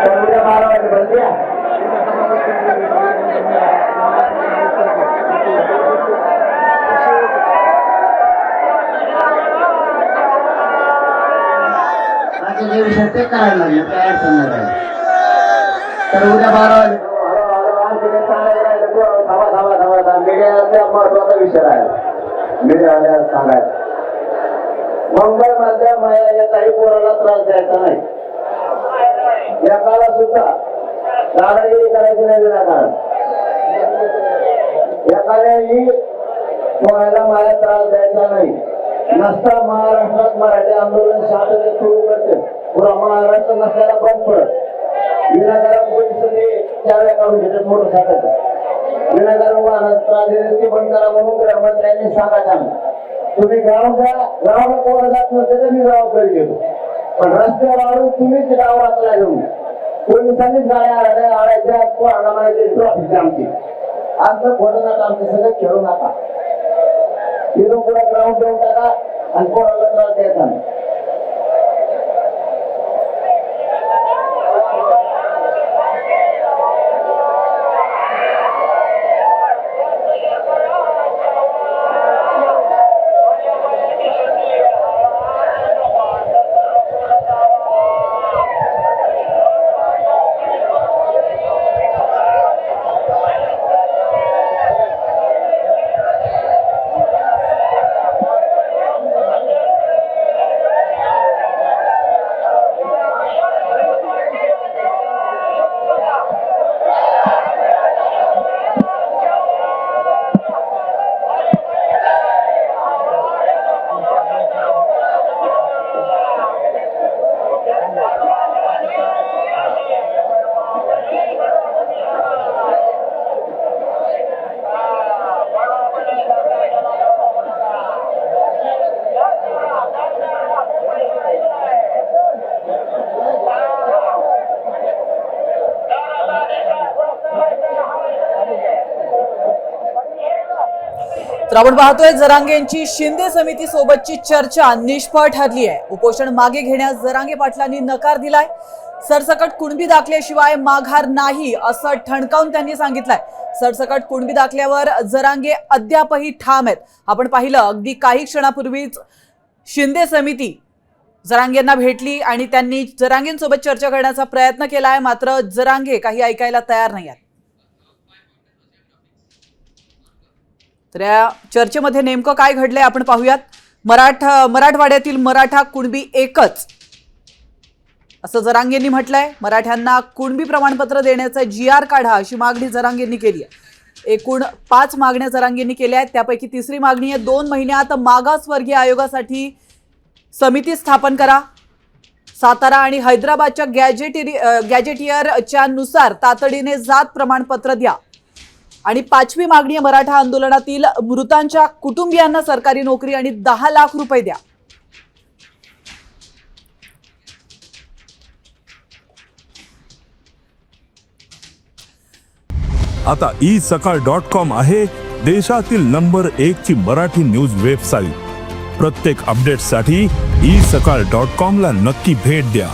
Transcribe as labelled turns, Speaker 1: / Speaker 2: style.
Speaker 1: तर उद्या 12 वाजेपर्यंत या.
Speaker 2: जे विषय ते करायला लागले काय अडचण नाही. तर उद्या 12 वाजे
Speaker 1: मीडियाचा महत्वाचा विषय आहे. मीडियावाल्याला सांगायचं मुंबईमधल्या महिला काही पोराला त्रास द्यायचा नाही. या काळात सुद्धा दादागिरी करायची नाही विनाकारण. या काळाही पोराला मला त्रास द्यायचा नाही. नसता महाराष्ट्रात मराठी आंदोलन शासनाने सुरू करते. पुरा महाराष्ट्र नसल्याला बंद पडत. विनाकारण पोलिसांनी त्यावेळेला काढून घेतात मोटरसायकल. विनाकारण वाहनात त्रास देण्याची बंद करा म्हणून गृहमंत्र्यांनी सांगायचं. तुम्ही गावाला कोण जात नसते तर मी जबाबदारी घेतो. पण रस्त्यावर आणून तुम्हीच गावाला घेऊन पोलिसांनीच गाड्या आणायच्या ट्रॉफिक आमची आमचं खोटं नका. आमचं सगळं खेळू नका. तिथून पुढे ग्राउंड देऊन टाका आणि कोणाला त्रास द्यायचा नाही.
Speaker 3: तर आपण पाहतोय जरांगेंची शिंदे समिती सोबतची चर्चा निष्फळ ठरली आहे. उपोषण मागे घेण्यास जरांगे पाटलांनी नकार दिलाय. सरसकट कुणबी दाखल्याशिवाय माघार नाही असं ठणकावून त्यांनी सांगितलंय. सरसकट कुणबी दाखल्यावर जरांगे अद्यापही ठाम आहेत. आपण पाहिलं अगदी काही क्षणापूर्वीच शिंदे समिती जरांगेंना भेटली आणि त्यांनी जरांगेंसोबत चर्चा करण्याचा प्रयत्न केलाय. मात्र जरांगे काही ऐकायला तयार नाही आहेत. तर या चर्चेमध्ये नेमकं काय घडलंय आपण पाहूयात. मराठवाड्यातील मराठा कुणबी एकच असं जरांगेंनी म्हटलंय. मराठ्यांना कुणबी प्रमाणपत्र देण्याचा GR काढा अशी मागणी जरांगेंनी केली आहे. एकूण 5 मागण्या जरांगेंनी केल्या आहेत. त्यापैकी तिसरी मागणी आहे 2 महिन्यात मागासवर्गीय आयोगासाठी समिती स्थापन करा. सातारा आणि हैदराबादच्या गॅजेटियरच्या नुसार तातडीने जात प्रमाणपत्र द्या. आणि 5वी मागणी आहे मराठा आंदोलनातील मृतांच्या कुटुंबियांना सरकारी नोकरी आणि 10 लाख रुपये द्या.
Speaker 4: आता isakal.com आहे देशातील नंबर 1 ची मराठी न्यूज वेबसाईट. प्रत्येक अपडेटसाठी isakal.com ला नक्की भेट द्या.